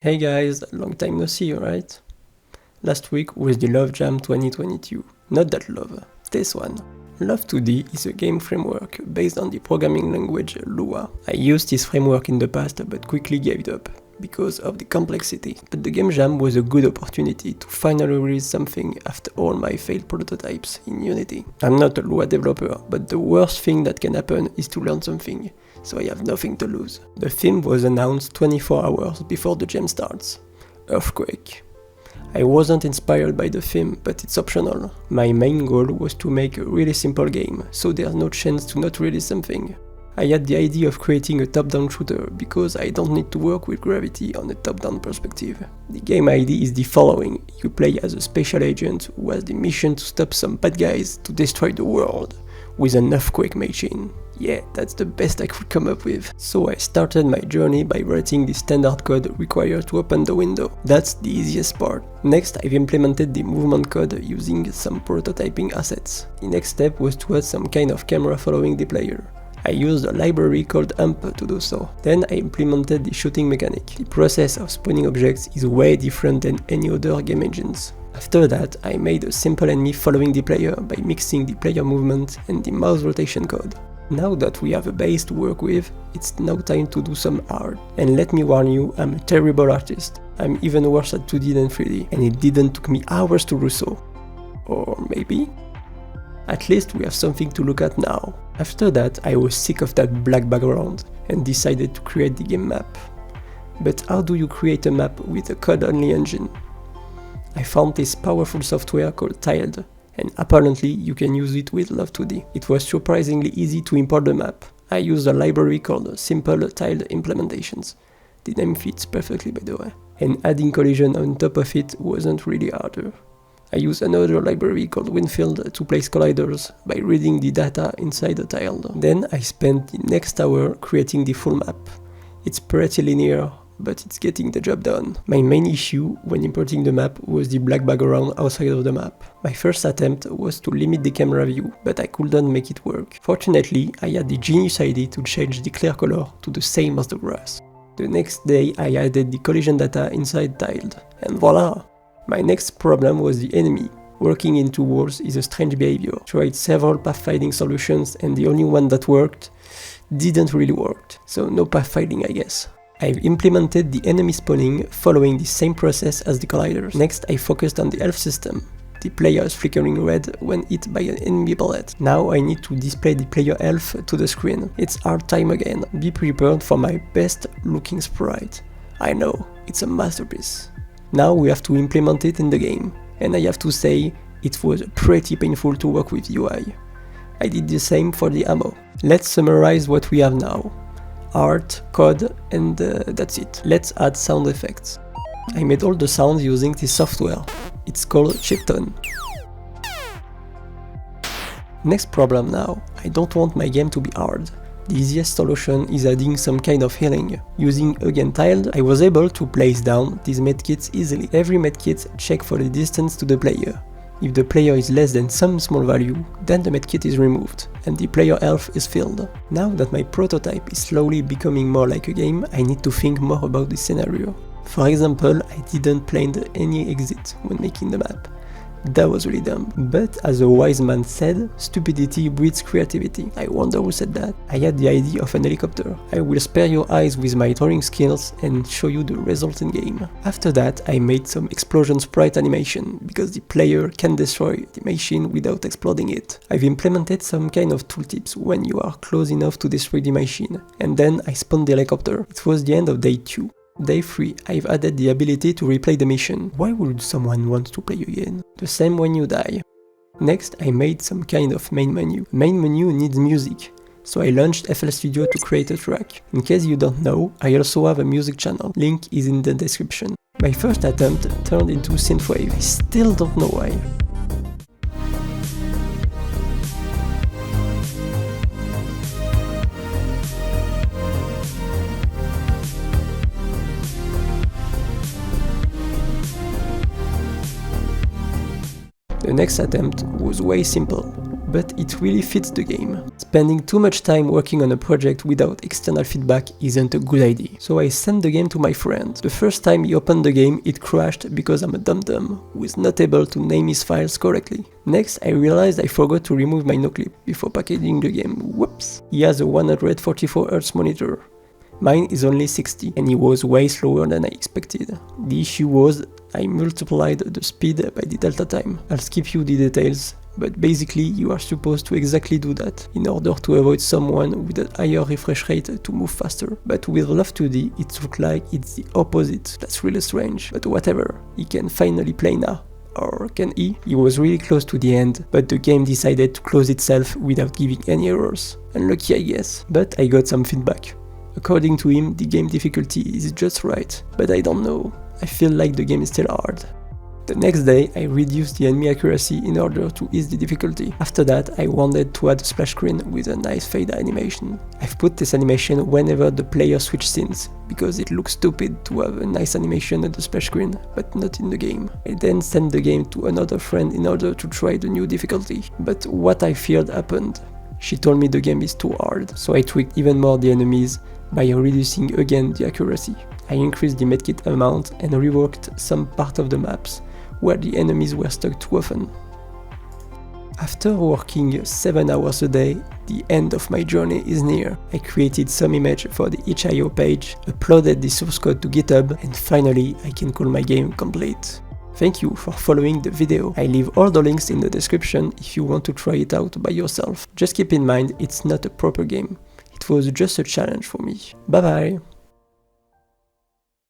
Hey guys, long time no see, right? Last week was the LÖVE JAM 2022. Not that LÖVE, this one. LÖVE 2D is a game framework based on the programming language Lua. I used this framework in the past but quickly gave it up because of the complexity. But the game jam was a good opportunity to finally release something after all my failed prototypes in Unity. I'm not a Lua developer, but the worst thing that can happen is to learn something, so I have nothing to lose. The theme was announced 24 hours before the jam starts. Earthquake. I wasn't inspired by the theme, but it's optional. My main goal was to make a really simple game, so there's no chance to not release something. I had the idea of creating a top-down shooter because I don't need to work with gravity on a top-down perspective. The game idea is the following: you play as a special agent who has the mission to stop some bad guys to destroy the world with an earthquake machine. Yeah, that's the best I could come up with. So I started my journey by writing the standard code required to open the window. That's the easiest part. Next, I've implemented the movement code using some prototyping assets. The next step was to add some kind of camera following the player. I used a library called AMP to do so. Then I implemented the shooting mechanic. The process of spawning objects is way different than any other game engines. After that, I made a simple enemy following the player by mixing the player movement and the mouse rotation code. Now that we have a base to work with, it's now time to do some art. And let me warn you, I'm a terrible artist. I'm even worse at 2D than 3D, and it didn't took me hours to do so. Or maybe? At least we have something to look at now. After that, I was sick of that black background and decided to create the game map. But how do you create a map with a code-only engine? I found this powerful software called Tiled, and apparently you can use it with LÖVE 2D. It was surprisingly easy to import the map. I used a library called Simple Tiled Implementations. The name fits perfectly, by the way. And adding collision on top of it wasn't really harder. I used another library called Winfield to place colliders by reading the data inside the tile. Then I spent the next hour creating the full map. It's pretty linear, but it's getting the job done. My main issue when importing the map was the black background outside of the map. My first attempt was to limit the camera view, but I couldn't make it work. Fortunately, I had the genius idea to change the clear color to the same as the grass. The next day I added the collision data inside Tiled, and voila! My next problem was the enemy. Working into walls is a strange behavior. Tried several pathfinding solutions and the only one that worked didn't really work, so no pathfinding I guess. I've implemented the enemy spawning following the same process as the colliders. Next I focused on the health system. The player is flickering red when hit by an enemy bullet. Now I need to display the player health to the screen. It's art time again. Be prepared for my best looking sprite. I know, it's a masterpiece. Now we have to implement it in the game, and I have to say, it was pretty painful to work with UI. I did the same for the ammo. Let's summarize what we have now. Art, code, and that's it. Let's add sound effects. I made all the sounds using this software. It's called Chiptone. Next problem now. I don't want my game to be hard. The easiest solution is adding some kind of healing. Using again Tiled, I was able to place down these medkits easily. Every medkit checks for the distance to the player. If the player is less than some small value, then the medkit is removed, and the player health is filled. Now that my prototype is slowly becoming more like a game, I need to think more about the scenario. For example, I didn't plan any exit when making the map. That was really dumb. But as a wise man said, stupidity breeds creativity. I wonder who said that. I had the idea of an helicopter. I will spare your eyes with my drawing skills and show you the result in game. After that, I made some explosion sprite animation, because the player can destroy the machine without exploding it. I've implemented some kind of tooltips when you are close enough to destroy the machine. And then I spawned the helicopter. It was the end of day 2. Day 3, I've added the ability to replay the mission. Why would someone want to play again? The same when you die. Next, I made some kind of main menu. Main menu needs music, so I launched FL Studio to create a track. In case you don't know, I also have a music channel. Link is in the description. My first attempt turned into synthwave. I still don't know why. The next attempt was way simple. but it really fits the game. Spending too much time working on a project without external feedback isn't a good idea. So I sent the game to my friend. The first time he opened the game, it crashed because I'm a dum-dum who is not able to name his files correctly. Next, I realized I forgot to remove my noclip before packaging the game. Whoops! He has a 144Hz monitor. Mine is only 60, and it was way slower than I expected. The issue was I multiplied the speed by the delta time. I'll skip you the details, but basically you are supposed to exactly do that in order to avoid someone with a higher refresh rate to move faster. But with LÖVE 2D it looks like it's the opposite. That's really strange, but whatever, he can finally play now. Or can he? He was really close to the end, but the game decided to close itself without giving any errors. Unlucky I guess, but I got some feedback. According to him, the game difficulty is just right, but I don't know. I feel like the game is still hard. The next day, I reduced the enemy accuracy in order to ease the difficulty. After that, I wanted to add a splash screen with a nice fade animation. I've put this animation whenever the player switches scenes, because it looks stupid to have a nice animation at the splash screen, but not in the game. I then sent the game to another friend in order to try the new difficulty, but what I feared happened. She told me the game is too hard, so I tweaked even more the enemies by reducing again the accuracy. I increased the medkit amount and reworked some part of the maps where the enemies were stuck too often. After working 7 hours a day, the end of my journey is near. I created some image for the itch.io page, uploaded the source code to GitHub, and finally I can call my game complete. Thank you for following the video. I leave all the links in the description if you want to try it out by yourself. Just keep in mind it's not a proper game. It was just a challenge for me. Bye bye!